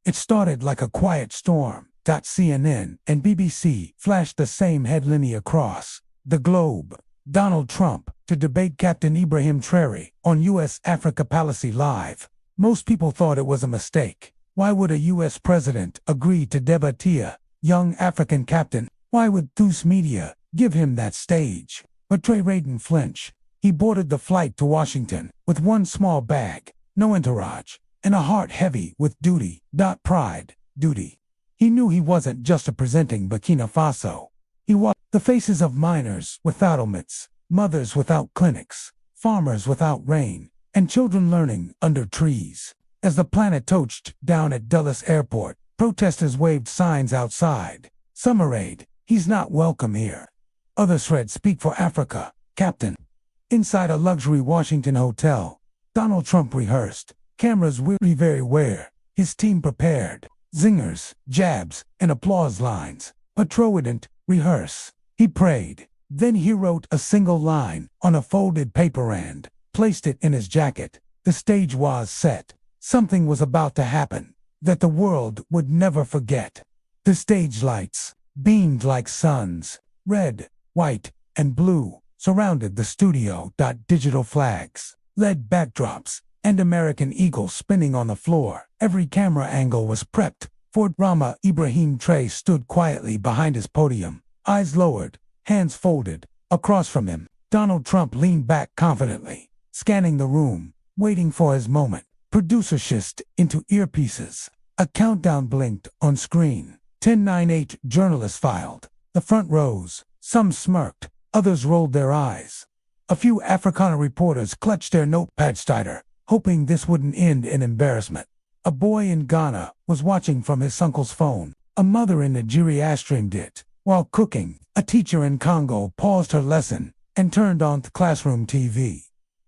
It started like a quiet storm. CNN and BBC flashed the same headline across the globe. Donald Trump to debate Captain Ibrahim Traoré on U.S. Africa Policy Live. Most people thought it was a mistake. Why would a U.S. president agree to debate a young African captain? Why would news media give him that stage? But Traoré didn't flinch. He boarded the flight to Washington with one small bag, no entourage, and a heart heavy with duty. Pride, duty. He knew he wasn't just representing Burkina Faso. He was the faces of miners without helmets, mothers without clinics, farmers without rain, and children learning under trees. As the planet touched down at Dulles Airport, protesters waved signs outside. Some read, "He's not welcome here." Others read, "Speak for Africa, Captain." Inside a luxury Washington hotel, Donald Trump rehearsed. Cameras were very aware. His team prepared. Zingers, jabs, and applause lines. But Traoré didn't rehearse. He prayed. Then he wrote a single line on a folded paper and placed it in his jacket. The stage was set. Something was about to happen that the world would never forget. The stage lights beamed like suns. Red, white, and blue surrounded the studio. Digital flags, LED backdrops, and American eagles spinning on the floor. Every camera angle was prepped for drama. Ibrahim Traoré stood quietly behind his podium, eyes lowered, hands folded. Across from him, Donald Trump leaned back confidently, scanning the room, waiting for his moment. Producers shift into earpieces. A countdown blinked on screen. 10:08 journalists filed. The front rows. Some smirked, others rolled their eyes. A few Africana reporters clutched their notepads tighter, hoping this wouldn't end in embarrassment. A boy in Ghana was watching from his uncle's phone. A mother in Nigeria streamed it. While cooking, a teacher in Congo paused her lesson and turned on the classroom TV.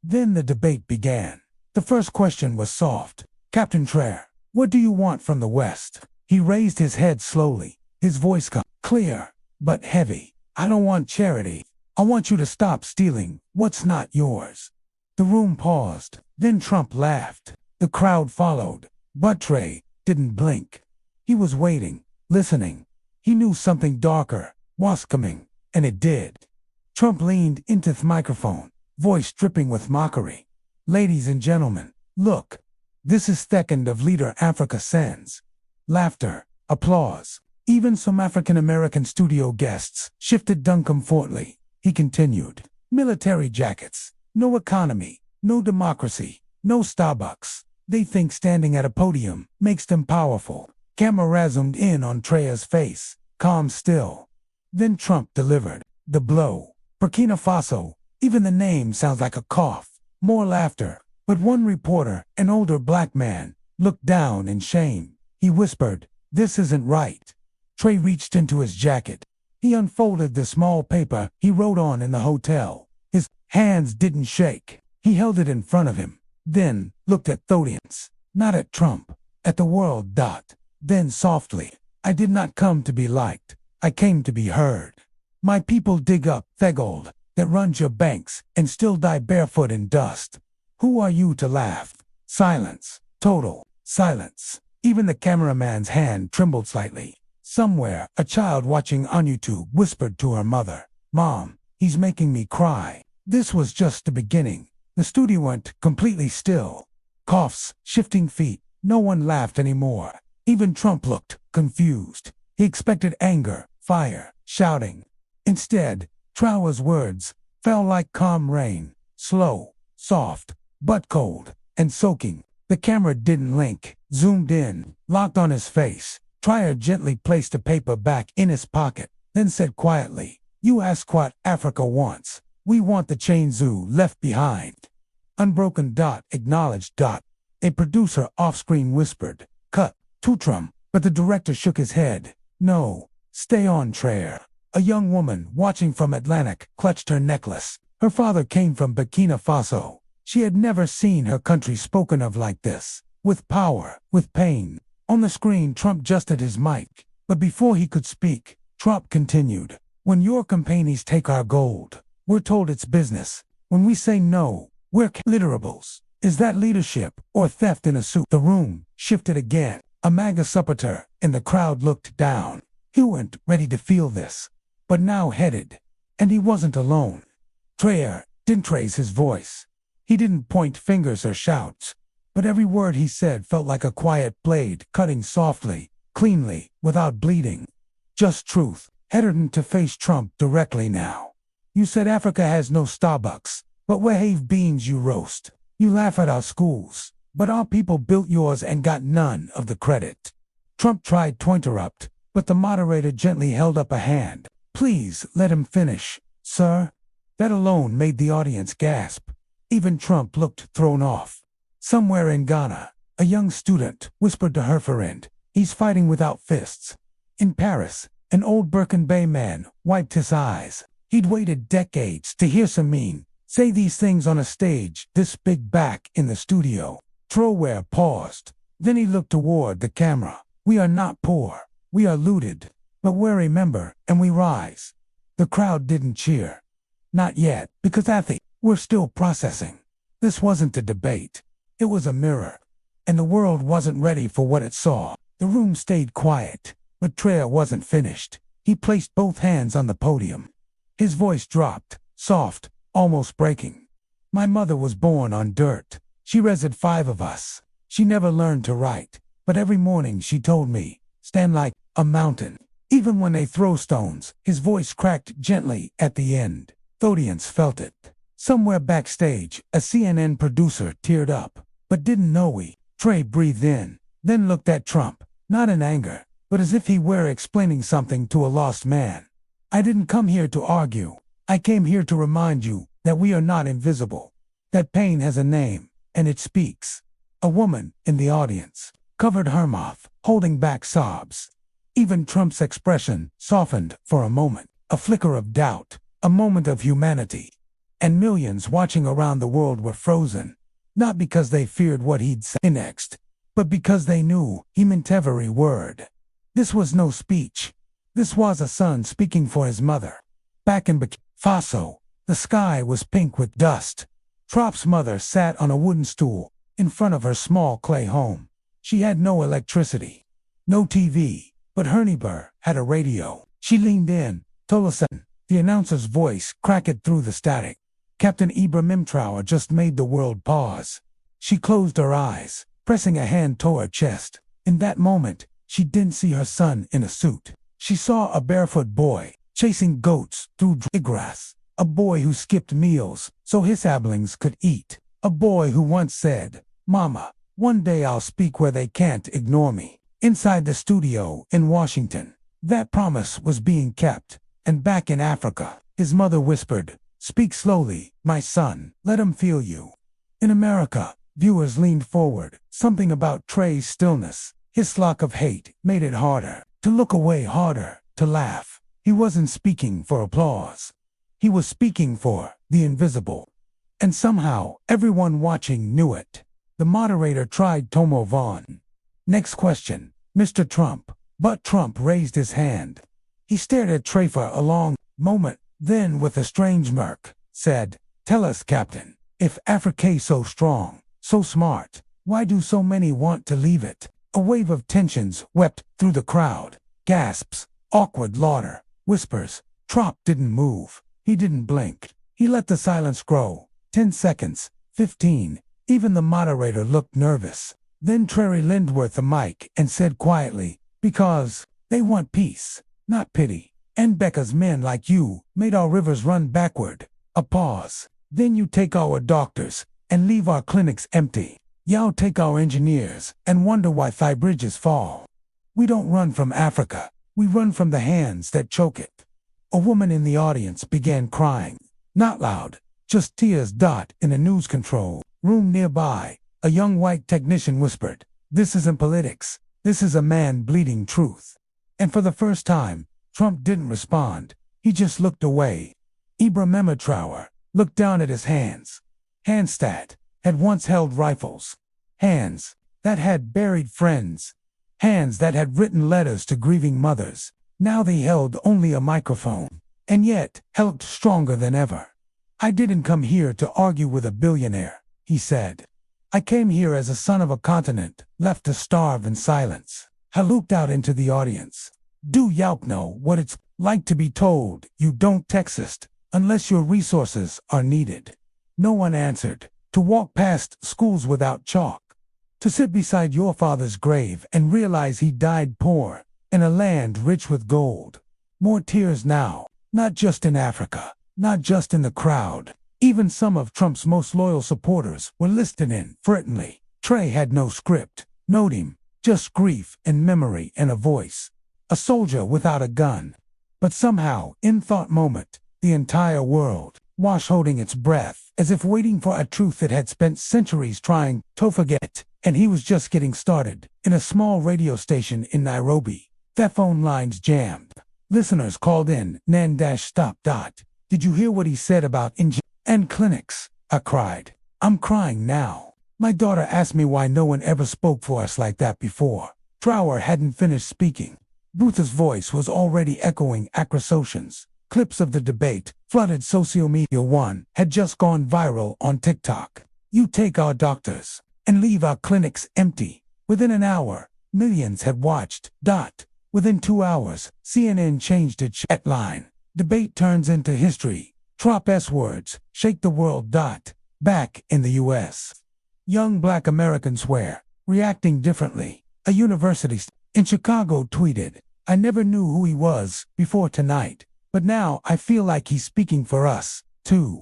Then the debate began. The first question was soft. "Captain Traoré, what do you want from the West?" He raised his head slowly, his voice clear but heavy. "I don't want charity. I want you to stop stealing what's not yours." The room paused. Then Trump laughed. The crowd followed. But Traoré didn't blink. He was waiting, listening. He knew something darker was coming, and it did. Trump leaned into the microphone, voice dripping with mockery. "Ladies and gentlemen, look. This is second of leader Africa sends." Laughter, applause. Even some African-American studio guests shifted uncomfortably. He continued. "Military jackets, no economy, no democracy, no Starbucks. They think standing at a podium makes them powerful." Camera zoomed in on Traoré's face, calm still. Then Trump delivered the blow. Burkina Faso. Even the name sounds like a cough. More laughter. But one reporter, an older black man, looked down in shame. He whispered, "This isn't right." Traoré reached into his jacket. He unfolded the small paper he wrote on in the hotel. His hands didn't shake. He held it in front of him, then looked at the audience, not at Trump, at the world. Then softly, "I did not come to be liked. I came to be heard. My people dig up the gold that runs your banks and still die barefoot in dust. Who are you to laugh?" Silence. Total silence. Even the cameraman's hand trembled slightly. Somewhere, a child watching on YouTube whispered to her mother, "Mom, he's making me cry." This was just the beginning. The studio went completely still. Coughs, shifting feet. No one laughed anymore. Even Trump looked confused. He expected anger, fire, shouting. Instead, Traoré's words fell like calm rain, slow, soft, but cold, and soaking. The camera didn't blink, zoomed in, locked on his face. Traoré gently placed the paper back in his pocket, then said quietly, "You ask what Africa wants. We want the chain zoo left behind." Unbroken. Acknowledged. A producer off-screen whispered, "Cut to Trump," but the director shook his head. "No, stay on, Traoré." A young woman watching from Atlantic clutched her necklace. Her father came from Burkina Faso. She had never seen her country spoken of like this, with power, with pain. On the screen, Trump adjusted his mic, but before he could speak, Trump continued, "When your companies take our gold, we're told it's business. When we say no, we're literables. Is that leadership or theft in a suit?" The room shifted again. A MAGA supporter in the crowd looked down. He weren't ready to feel this, but now headed. And he wasn't alone. Traoré didn't raise his voice. He didn't point fingers or shout. But every word he said felt like a quiet blade cutting softly, cleanly, without bleeding. Just truth. Headed to face Trump directly now. You said Africa has no Starbucks, but we have beans you roast. You laugh at our schools, but our people built yours and got none of the credit. Trump tried to interrupt, but the moderator gently held up a hand. Please let him finish, sir. That alone made the audience gasp. Even Trump looked thrown off. Somewhere in Ghana, a young student whispered to her friend, he's fighting without fists. In Paris, an old Birkin Bay man wiped his eyes. He'd waited decades to hear Samin say these things on a stage this big back in the studio. Traoré paused. Then he looked toward the camera. We are not poor. We are looted. But we remember and we rise. The crowd didn't cheer. Not yet, because we're still processing. This wasn't a debate. It was a mirror. And the world wasn't ready for what it saw. The room stayed quiet, but Traoré wasn't finished. He placed both hands on the podium. His voice dropped, soft, almost breaking. My mother was born on dirt. She raised 5 of us. She never learned to write, but every morning she told me, stand like a mountain. Even when they throw stones, his voice cracked gently at the end. The audience felt it. Somewhere backstage, a CNN producer teared up, but didn't know we. Traoré breathed in, then looked at Trump, not in anger, but as if he were explaining something to a lost man. I didn't come here to argue. I came here to remind you that we are not invisible. That pain has a name, and it speaks. A woman in the audience covered her mouth, holding back sobs. Even Trump's expression softened for a moment, a flicker of doubt, a moment of humanity. And millions watching around the world were frozen, not because they feared what he'd say next, but because they knew he meant every word. This was no speech. This was a son speaking for his mother. Back in Burkina Faso, the sky was pink with dust. Trump's mother sat on a wooden stool in front of her small clay home. She had no electricity, no TV, but her neighbor had a radio. She leaned in, Tolosan. The announcer's voice cracked through the static. Captain Ibrahim Traoré just made the world pause. She closed her eyes, pressing a hand to her chest. In that moment, she didn't see her son in a suit. She saw a barefoot boy chasing goats through dry grass. A boy who skipped meals so his siblings could eat. A boy who once said, Mama, one day I'll speak where they can't ignore me. Inside the studio in Washington, that promise was being kept. And back in Africa, his mother whispered, speak slowly, my son, let him feel you. In America, viewers leaned forward. Something about Traoré's stillness, his lock of hate, made it harder to look away, harder to laugh. He wasn't speaking for applause. He was speaking for the invisible. And somehow, everyone watching knew it. The moderator tried to move on. Next question, Mr. Trump. But Trump raised his hand. He stared at Traoré for a long moment, then with a strange smirk, said, tell us, Captain, if Africa's so strong, so smart, why do so many want to leave it? A wave of tensions swept through the crowd. Gasps, awkward laughter, whispers. Trump didn't move. He didn't blink. He let the silence grow. 10 seconds, 15. Even the moderator looked nervous. Then Traoré leaned toward the mic and said quietly, because they want peace, not pity. And Becca's men like you made our rivers run backward. A pause. Then you take our doctors and leave our clinics empty. Y'all take our engineers and wonder why thigh bridges fall. We don't run from Africa. We run from the hands that choke it. A woman in the audience began crying. Not loud, just tears. In a news control room nearby, a young white technician whispered, this isn't politics. This is a man bleeding truth. And for the first time, Trump didn't respond. He just looked away. Ibrahim Traoré looked down at his hands. Hands that had once held rifles. Hands that had buried friends. Hands that had written letters to grieving mothers. Now they held only a microphone, and yet held stronger than ever. I didn't come here to argue with a billionaire, he said. I came here as a son of a continent, left to starve in silence. I looked out into the audience. Do y'all know what it's like to be told you don't exist unless your resources are needed? No one answered. To walk past schools without chalk. To sit beside your father's grave and realize he died poor in a land rich with gold. More tears now, not just in Africa, not just in the crowd. Even some of Trump's most loyal supporters were listening frighteningly. Trey had no script, no team, just grief and memory and a voice. A soldier without a gun. But somehow, in thought moment, the entire world was holding its breath, as if waiting for a truth it had spent centuries trying to forget. And he was just getting started. In a small radio station in Nairobi, their phone lines jammed. Listeners called in, Nan-stop. Did you hear what he said about and clinics? I cried. I'm crying now. My daughter asked me why no one ever spoke for us like that before. Traoré hadn't finished speaking. Booth's voice was already echoing accusations. Clips of the debate flooded social media. One had just gone viral on TikTok. You take our doctors and leave our clinics empty. Within an hour, millions had watched. Within 2 hours, CNN changed its headline. Debate turns into history. Trump's words shake the world. Back in the U.S., young black Americans were reacting differently. A university in Chicago tweeted, I never knew who he was before tonight, but now I feel like he's speaking for us, too.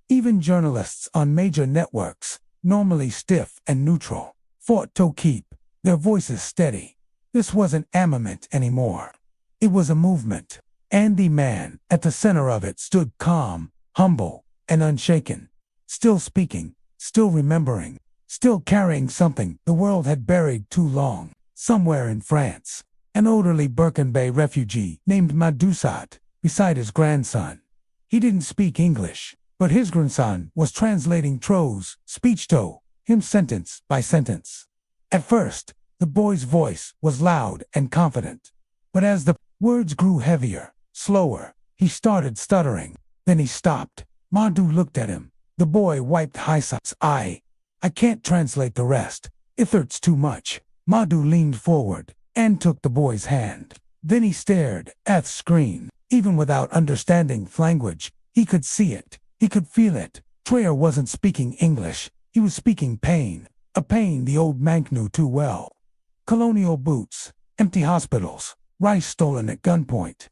Even journalists on major networks, normally stiff and neutral, fought to keep their voices steady. This wasn't armament anymore. It was a movement. And the man at the center of it stood calm, humble, and unshaken. Still speaking, still remembering, still carrying something the world had buried too long. Somewhere in France, an elderly Burkina refugee named Madusat beside his grandson. He didn't speak English, but his grandson was translating Tro's speech to him sentence by sentence. At first, the boy's voice was loud and confident, but as the words grew heavier, slower, he started stuttering. Then he stopped. Madhu looked at him. The boy wiped his eye. I can't translate the rest. It hurts too much. Madhu leaned forward and took the boy's hand. Then he stared at the screen. Even without understanding language, he could see it. He could feel it. Traoré wasn't speaking English. He was speaking pain. A pain the old man knew too well. Colonial boots, empty hospitals, rice stolen at gunpoint.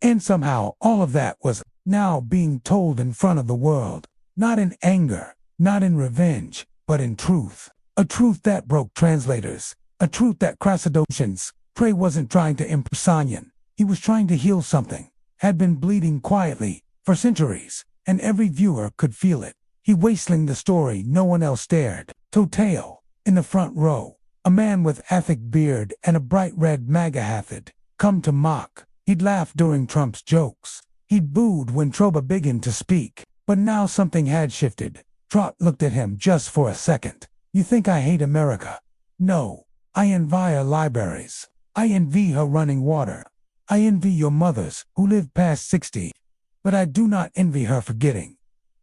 And somehow all of that was now being told in front of the world. Not in anger, not in revenge, but in truth. A truth that broke translators. A truth that crossed oceans. Traoré wasn't trying to impress anyone. He was trying to heal something. Had been bleeding quietly for centuries, and every viewer could feel it. He wasteling the story no one else dared to tell. In the front row, a man with a thick beard and a bright red MAGA hat had come to mock. He'd laughed during Trump's jokes. He'd booed when Trump began to speak. But now something had shifted. Trump looked at him just for a second. You think I hate America? No. I envy her libraries. I envy her running water. I envy your mothers who live past 60. But I do not envy her forgetting.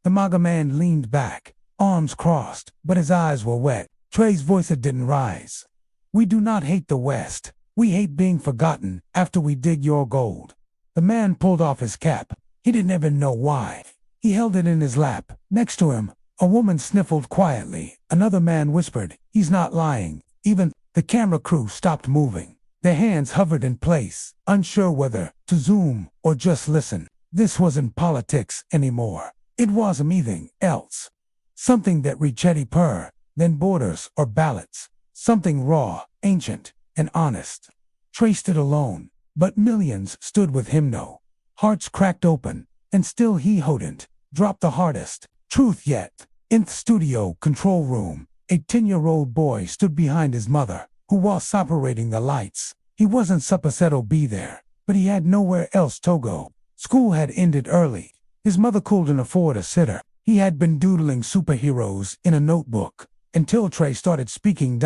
The MAGA man leaned back, arms crossed, but his eyes were wet. Traor's voice didn't rise. We do not hate the West. We hate being forgotten after we dig your gold. The man pulled off his cap. He didn't even know why. He held it in his lap. Next to him, a woman sniffled quietly. Another man whispered, he's not lying. Even the camera crew stopped moving. Their hands hovered in place, unsure whether to zoom or just listen. This wasn't politics anymore. It was anything else. Something that reached deeper than borders or ballots. Something raw, ancient, and honest. Traced it alone, but millions stood with him no. Hearts cracked open, and still he hadn't dropped the hardest truth yet. In the studio control room, a 10-year-old boy stood behind his mother, who was operating the lights. He wasn't supposed to be there, but he had nowhere else to go. School had ended early. His mother couldn't afford a sitter. He had been doodling superheroes in a notebook until Traoré started speaking.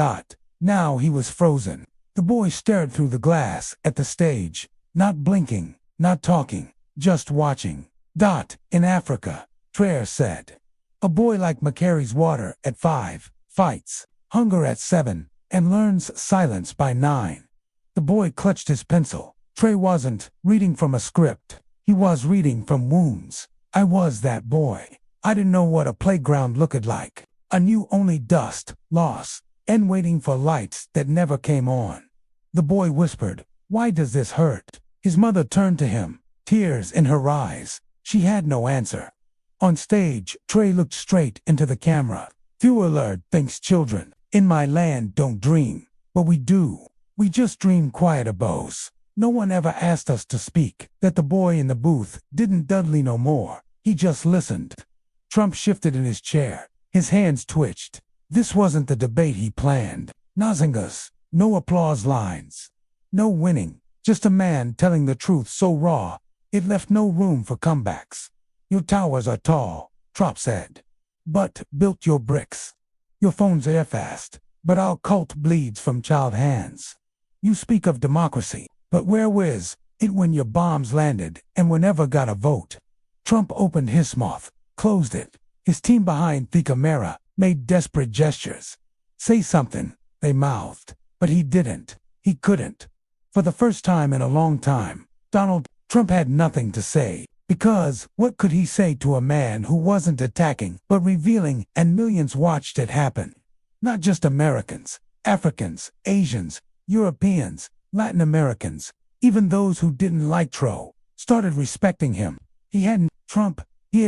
Now he was frozen. The boy stared through the glass at the stage, not blinking, not talking, just watching. In Africa, Traoré said. A boy like me carries water at 5, fights hunger at 7, and learns silence by 9. The boy clutched his pencil. Trey wasn't reading from a script. He was reading from wounds. I was that boy. I didn't know what a playground looked like. I knew only dust, loss, and waiting for lights that never came on. The boy whispered, "Why does this hurt?" His mother turned to him, tears in her eyes. She had no answer. On stage, Trey looked straight into the camera. "Few alert thinks children in my land don't dream, but we do. We just dream quiet abodes. No one ever asked us to speak." That the boy in the booth didn't Dudley no more. He just listened. Trump shifted in his chair. His hands twitched. This wasn't the debate he planned. Nozingas, no applause lines, no winning, just a man telling the truth so raw, it left no room for comebacks. "Your towers are tall," Trump said, "but built your bricks. Your phones are fast, but our cult bleeds from child hands. You speak of democracy, but where was it when your bombs landed and we never got a vote?" Trump opened his mouth, closed it. His team behind the camera made desperate gestures. "Say something," they mouthed, but he didn't. He couldn't. For the first time in a long time, Donald Trump had nothing to say, because what could he say to a man who wasn't attacking but revealing, and millions watched it happen? Not just Americans, Africans, Asians, Europeans, Latin Americans, even those who didn't like Tro, started respecting him. He had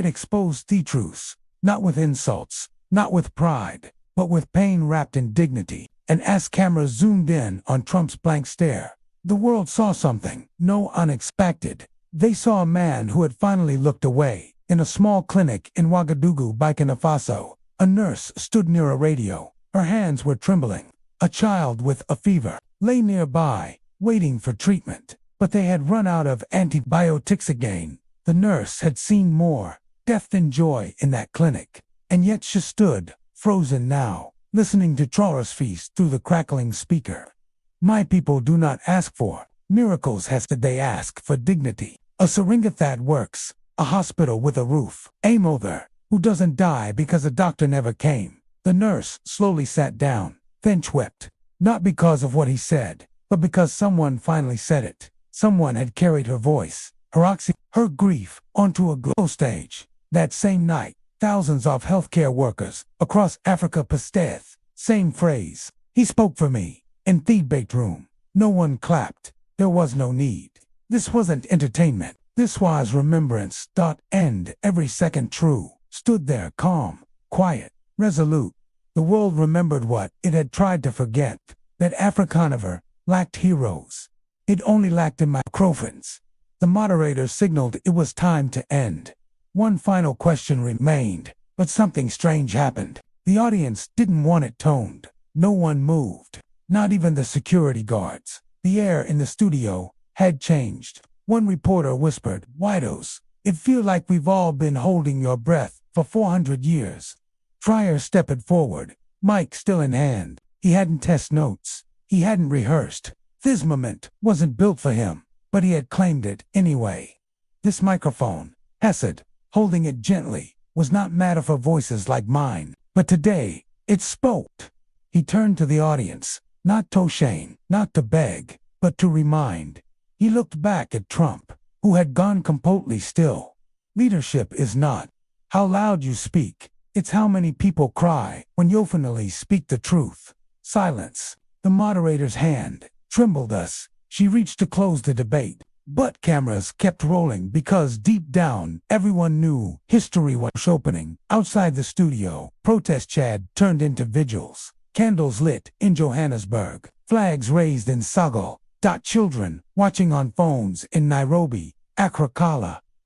exposed the truth, not with insults, not with pride, but with pain wrapped in dignity. And as cameras zoomed in on Trump's blank stare, the world saw something unexpected. They saw a man who had finally looked away. In a small clinic in Ouagadougou, Burkina Faso, a nurse stood near a radio. Her hands were trembling. A child with a fever lay nearby, waiting for treatment, but they had run out of antibiotics again. The nurse had seen more death than joy in that clinic, and yet she stood, frozen now, listening to Traoré's feast through the crackling speaker. "My people do not ask for miracles, they ask for dignity. A syringa that works, a hospital with a roof, a mother who doesn't die because a doctor never came." The nurse slowly sat down, then wept, not because of what he said, but because someone finally said it. Someone had carried her voice, her grief, onto a glow stage. That same night, thousands of healthcare workers across Africa posted same phrase. "He spoke for me." In the debate room, no one clapped. There was no need. This wasn't entertainment. This was remembrance. And every second True stood there calm, quiet, resolute. The world remembered what it had tried to forget, that Afrikaner lacked heroes. It only lacked microphones. The moderator signaled it was time to end. One final question remained, but something strange happened. The audience didn't want it toned. No one moved, not even the security guards. The air in the studio had changed. One reporter whispered, "Widos, it feels like we've all been holding your breath for 400 years. Traoré stepped forward, mic still in hand. He hadn't test notes. He hadn't rehearsed. This moment wasn't built for him, but he had claimed it anyway. This microphone, Hesed, holding it gently, was not matter for voices like mine, but today, it spoke. He turned to the audience, not to shame, not to beg, but to remind. He looked back at Trump, who had gone completely still. Leadership is not how loud you speak, it's how many people cry when you openly speak the truth. Silence. The moderator's hand trembled us. She reached to close the debate, but cameras kept rolling because deep down, everyone knew history was opening. Outside the studio, protest chad turned into vigils. Candles lit in Johannesburg, flags raised in Sagal. Children watching on phones in Nairobi, Accra,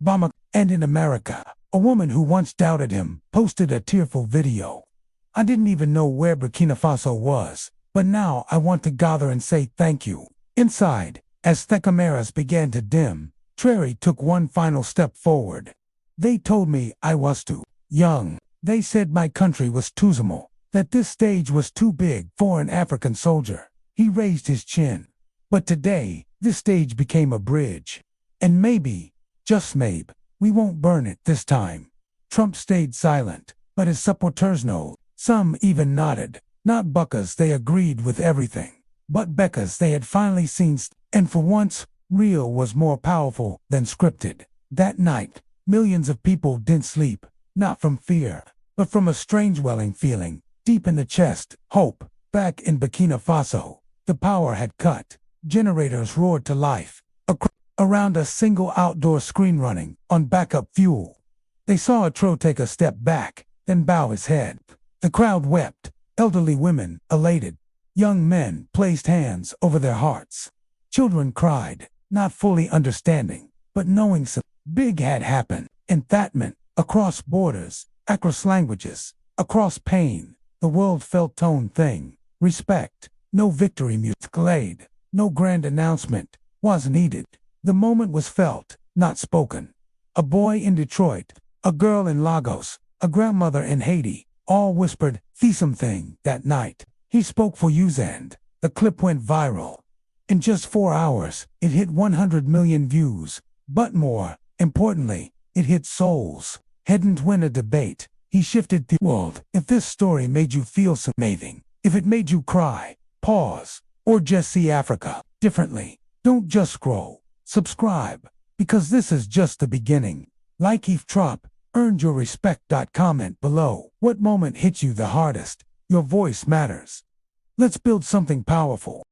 Bamako, and in America. A woman who once doubted him posted a tearful video. "I didn't even know where Burkina Faso was, but now I want to gather and say thank you." Inside, as the cameras began to dim, Traoré took one final step forward. "They told me I was too young. They said my country was too small, that this stage was too big for an African soldier." He raised his chin. "But today, this stage became a bridge. And maybe, just maybe, we won't burn it this time." Trump stayed silent, But his supporters know. Some even nodded. Not because they agreed with everything, but because they had finally seen, and for once, real was more powerful than scripted. That night, millions of people didn't sleep, not from fear, but from a strange welling feeling, deep in the chest. Hope. Back in Burkina Faso, the power had cut. Generators roared to life, around a single outdoor screen running on backup fuel. They saw Traoré take a step back, then bow his head. The crowd wept, elderly women elated. Young men placed hands over their hearts. Children cried, not fully understanding, but knowing something big had happened. Enthousiasm, across borders, across languages, across pain, the world felt tone thing. Respect. No victory music played, no grand announcement was needed. The moment was felt, not spoken. A boy in Detroit, a girl in Lagos, a grandmother in Haiti, all whispered the same thing that night. He spoke for you, and the clip went viral. In just 4 hours, it hit 100 million views, but more importantly, it hit souls. Hadn't win a debate, he shifted the world. If this story made you feel something, if it made you cry, pause, or just see Africa differently, don't just scroll. Subscribe, because this is just the beginning. Like Ibrahim Traoré, earned your respect. Comment below. What moment hit you the hardest? Your voice matters. Let's build something powerful.